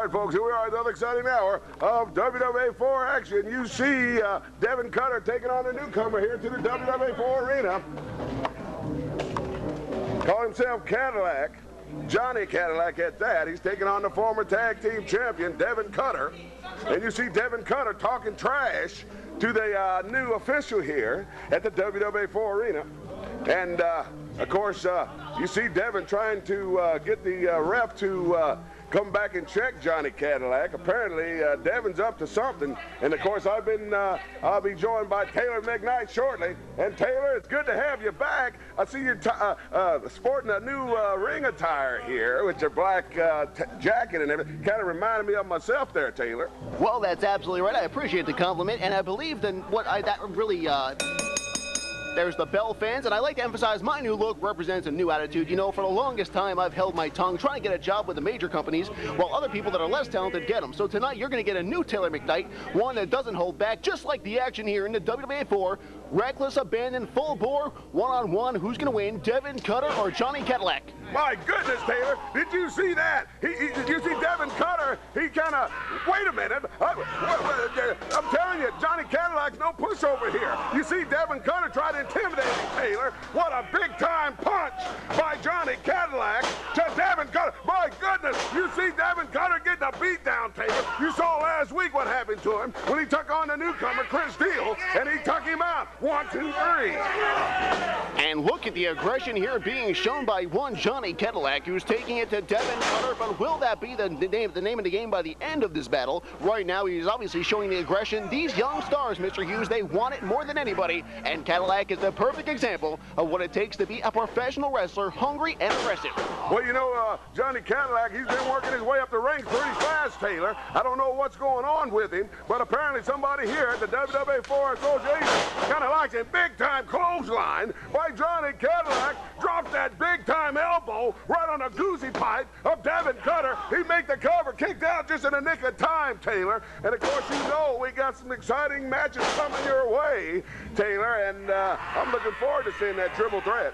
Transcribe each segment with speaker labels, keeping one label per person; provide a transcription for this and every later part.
Speaker 1: right, folks, here we are at another exciting hour of WWA4 action. You see Devin Cutter taking on a newcomer here to the WWA4 Arena. Call himself Cadillac, Johnny Kadillac at that. He's taking on the former tag team champion, Devin Cutter. And you see Devin Cutter talking trash to the new official here at the WWA4 Arena. And, of course, you see Devin trying to get the ref to come back and check Johnny Kadillac. Apparently, Devin's up to something. And, of course, I'll be joined by Taylor McKnight shortly. And, Taylor, it's good to have you back. I see you're sporting a new ring attire here with your black jacket and everything. Kind of reminded me of myself there, Taylor.
Speaker 2: Well, that's absolutely right. I appreciate the compliment. And I believe that that really... There's the Bell fans, and I like to emphasize my new look represents a new attitude. You know, for the longest time, I've held my tongue trying to get a job with the major companies, while other people that are less talented get them. So tonight, you're going to get a new Taylor McKnight, one that doesn't hold back, just like the action here in the WWA4. Reckless, abandon, full bore, one-on-one. Who's going to win, Devin Cutter or Johnny Kadillac?
Speaker 1: My goodness, Taylor, did you see that? Did you see Devin Cutter? He kind of, wait a minute. I'm telling you, Johnny Cadillac's no pushover here. You see Devin Cutter try to intimidate him, Taylor. What a big-time punch by Johnny Kadillac to Devin Cutter. My goodness, you see Devin Cutter getting a beat down, Taylor. You saw last week what happened to him when he took on the newcomer, Chris Steele, and he took him out. 1, 2, 3.
Speaker 2: And look at the aggression here being shown by one Johnny Kadillac, who's taking it to Devin Cutter. But will that be the name of the game by the end of this battle? Right now, he's obviously showing the aggression. These young stars, Mr. Hughes, they want it more than anybody. And Cadillac is the perfect example of what it takes to be a professional wrestler, hungry and aggressive.
Speaker 1: Well, you know, Johnny Kadillac, he's been working his way up the ranks pretty fast, Taylor. I don't know what's going on with him, but apparently somebody here at the WWA4 Association kind of likes a big-time clothesline by Johnny Kadillac. Dropped that big-time elbow right on the goosey pipe of Devin Cutter. He made the cover, kicked out just in the nick of time, Taylor. And, of course, you know we got some exciting matches coming your way, Taylor, and I'm looking forward to seeing that triple threat.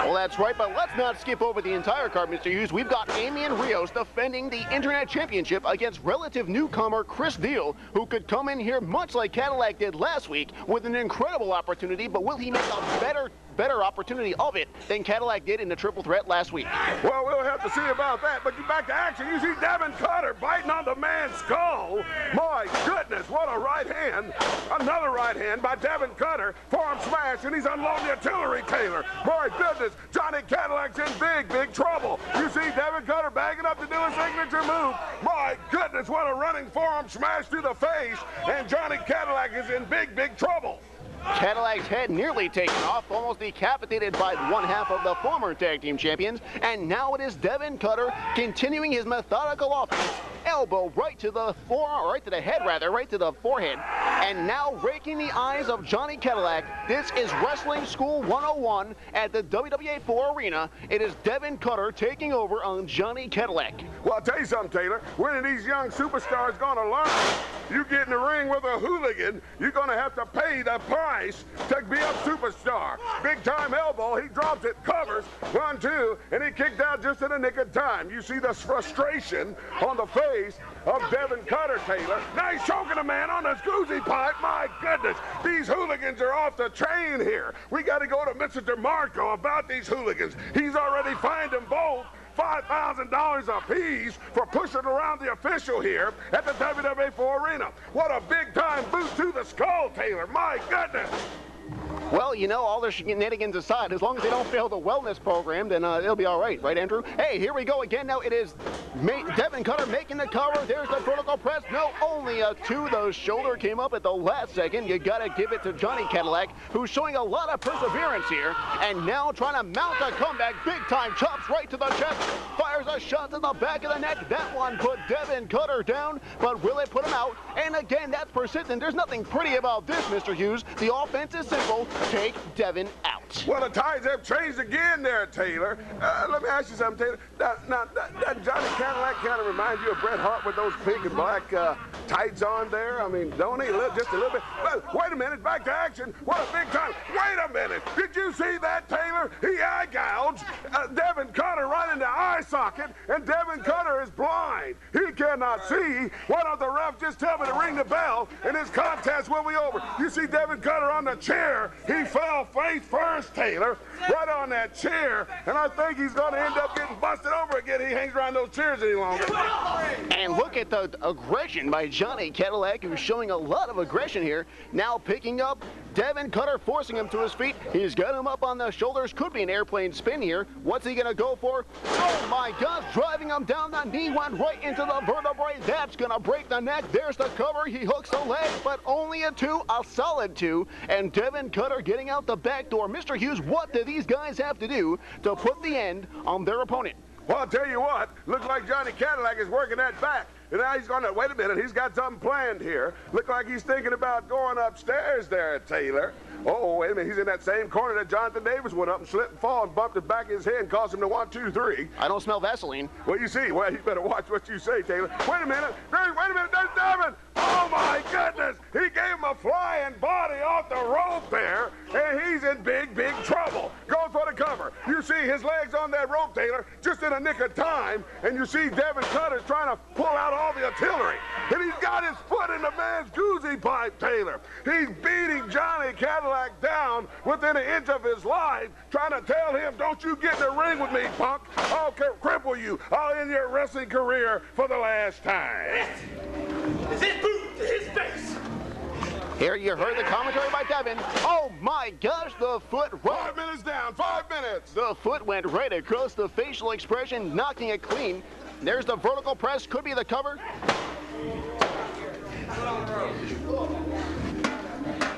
Speaker 2: Well, that's right, but let's not skip over the entire card, Mr. Hughes. We've got Amian Rios defending the Internet Championship against relative newcomer Chris Steele, who could come in here much like Cadillac did last week with an incredible opportunity, but will he make a better opportunity of it than Cadillac did in the triple threat last week?
Speaker 1: Well, we'll have to see about that, but back to action. You see Devin Cutter biting on the man's skull. My goodness, what a right hand. Another right hand by Devin Cutter. Forearm smash, and he's unloading the artillery, Taylor. My goodness, Johnny Cadillac's in big trouble. You see Devin Cutter bagging up to do a signature move. My goodness, what a running forearm smash to the face, and Johnny Kadillac is in big trouble.
Speaker 2: Cadillac's head nearly taken off, almost decapitated by one half of the former tag team champions, and now it is Devin Cutter continuing his methodical offense. Elbow right to the forearm, right to the head rather, right to the forehead, and now raking the eyes of Johnny Kadillac. This is Wrestling School 101 at the WWA4 Arena. It is Devin Cutter taking over on Johnny Kadillac.
Speaker 1: Well, I'll tell you something, Taylor. When are these young superstars going to learn? You get in the ring with a hooligan, you're going to have to pay the price to be a superstar. Big time elbow, he drops it, covers, 1, 2, and he kicked out just in the nick of time. You see the frustration on the face of Devin Cutter, Taylor. Now he's choking a man on the scoozy pipe. My goodness, these hooligans are off the chain here. We got to go to Mr. DeMarco about these hooligans. He's already fined them both $5,000 apiece for pushing around the official here at the WWA4 Arena. What a big-time boot to the skull, Taylor. My goodness.
Speaker 2: Well, you know, all the shenanigans aside, as long as they don't fail the wellness program, then it'll be all right, right, Andrew? Hey, here we go again. Now it is Devin Cutter making the cover. There's the vertical press. No, only a 2. The shoulder came up at the last second. You got to give it to Johnny Kadillac, who's showing a lot of perseverance here, and now trying to mount a comeback. Big-time chops right to the chest. Fires a shot to the back of the neck. That one put Devin Cutter down, but will it put him out? And again, that's persistent. There's nothing pretty about this, Mr. Hughes. The offense is simple. Take Devin out.
Speaker 1: Well, the tides have changed again there, Taylor. Let me ask you something, Taylor. Now, Johnny Kadillac kind of reminds you of Bret Hart with those pink and black tights on there. I mean, don't he? Just a little bit. Well, wait a minute. Back to action. What a big time. Wait a minute. Did you see that, Taylor? He eye gouged Devin Cutter right in the eye socket, and Devin Cutter is blind. He can't cannot see, why don't the ref just tell me to ring the bell and this contest will be over? You see Devin Cutter on the chair. He fell face first, Taylor, right on that chair, and I think he's going to end up getting busted over again. He hangs around those chairs any longer.
Speaker 2: And look at the aggression by Johnny Kadillac, who's showing a lot of aggression here. Now picking up Devin Cutter, forcing him to his feet. He's got him up on the shoulders. Could be an airplane spin here. What's he going to go for? Oh, my gosh, driving him down. The knee went right into the vertebrae. That's going to break the neck. There's the cover. He hooks the leg, but only a solid two. And Devin Cutter getting out the back door. Mr. Hughes, what do these guys have to do to put the end on their opponent?
Speaker 1: Well, I'll tell you what, looks like Johnny Kadillac is working that back. And now he's going to, wait a minute, he's got something planned here. Look like he's thinking about going upstairs there, Taylor. Oh, wait a minute, he's in that same corner that Jonathan Davis went up and slipped and fall and bumped the back of his head and caused him to 1, 2, 3.
Speaker 2: I don't smell Vaseline.
Speaker 1: Well, you see, well, you better watch what you say, Taylor. Wait a minute, there's Devin. Oh, my goodness, he gave him a flying body off the rope there, and he's in big, big trouble. Goes for the cover. You see his legs on that rope, Taylor, just in a nick of time, and you see Devin Cutter's trying to pull out all the artillery, and he's got his foot in the man's goozy pipe, Taylor. He's beating Johnny Kadillac down within an inch of his life, trying to tell him, don't you get in the ring with me, punk. I'll cripple you. I'll end your wrestling career for the last time.
Speaker 3: Is his boot to his face?
Speaker 2: Here you heard the commentary by Devin. Oh my gosh, the foot.
Speaker 1: 5 minutes down, 5 minutes.
Speaker 2: The foot went right across the facial expression, knocking it clean. There's the vertical press, could be the cover.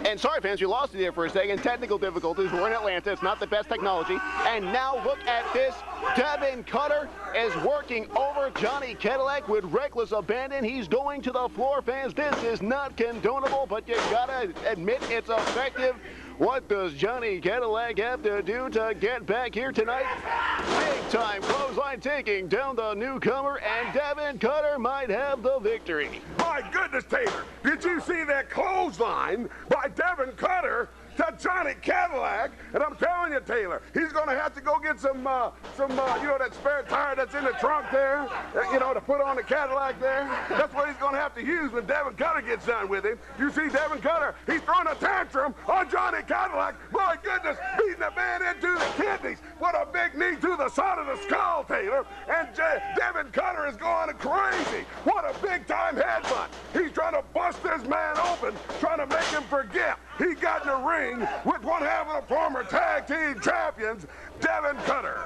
Speaker 2: And sorry, fans, we lost it there for a second. Technical difficulties. We're in Atlanta. It's not the best technology. And now look at this. Devin Cutter is working over Johnny Kadillac with reckless abandon. He's going to the floor, fans. This is not condonable, but you gotta admit it's effective. What does Johnny Kadillac have to do to get back here tonight? Big time clothesline taking down the newcomer, and Devin Cutter might have the victory.
Speaker 1: My goodness, Taylor, did you see that clothesline by Devin Cutter to Johnny Kadillac? And I'm telling you, Taylor, he's going to have to go get some, you know, that spare tire that's in the trunk there, you know, to put on the Cadillac there. That's what he's going to have to use when Devin Cutter gets done with him. You see Devin Cutter, he's throwing a tantrum on Johnny Kadillac. My goodness, beating the man into the kidneys. What a big knee to the side of the skull, Taylor. And Devin Cutter is going crazy. What a big-time headbutt. He's trying to bust this man open, trying to make him forget he got in the ring with one half of the former tag team champions, Devin Cutter.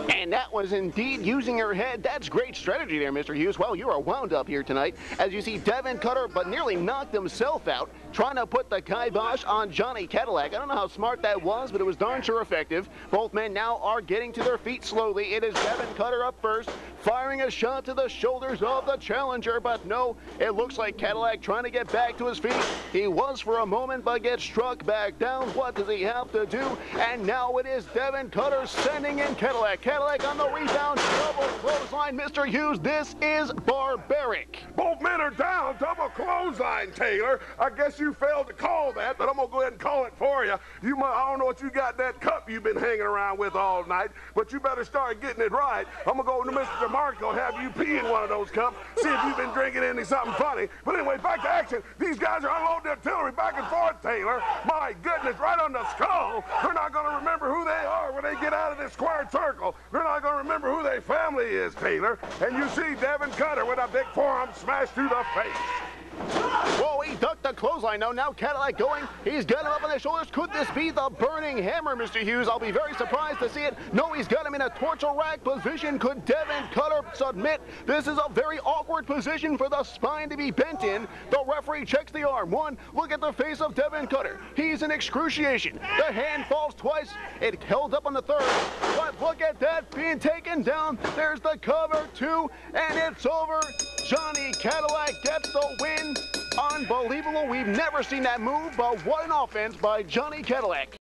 Speaker 2: And that was indeed using her head. That's great strategy there, Mr. Hughes. Well, you are wound up here tonight as you see Devin Cutter, but nearly knocked himself out, trying to put the kibosh on Johnny Kadillac. I don't know how smart that was, but it was darn sure effective. Both men now are getting to their feet slowly. It is Devin Cutter up first, firing a shot to the shoulders of the challenger, but no, it looks like Cadillac trying to get back to his feet. He was for a moment, but gets struck back down. What does he have to do? And now it is Devin Cutter sending in Cadillac. Cadillac on the rebound, double clothesline. Mr. Hughes, this is barbaric.
Speaker 1: Both men are down, double clothesline, Taylor. I guess you failed to call that, but I'm going to go ahead and call it for you. I don't know what you got in that cup you've been hanging around with all night, but you better start getting it right. I'm going to go to Mr. DeMarco, have you pee in one of those cups, see if you've been drinking any something funny. But anyway, back to action. These guys are unloading the artillery back and forth, Taylor. My goodness, right on the skull. They're not going to remember who they are when they get out of this square circle. They're not going to remember who their family is, Taylor. And you see Devin Cutter with a big forearm smash through the face.
Speaker 2: Whoa, he ducked the clothesline. Now Cadillac going. He's got him up on the shoulders. Could this be the burning hammer, Mr. Hughes? I'll be very surprised to see it. No, he's got him in a torture rack position. Could Devin Cutter submit? This is a very awkward position for the spine to be bent in. The referee checks the arm. One, look at the face of Devin Cutter. He's in excruciation. The hand falls twice. It held up on the third. But look at that being taken down. There's the cover, two, and it's over. Johnny Kadillac gets the win. Unbelievable. We've never seen that move, but what an offense by Johnny Kadillac.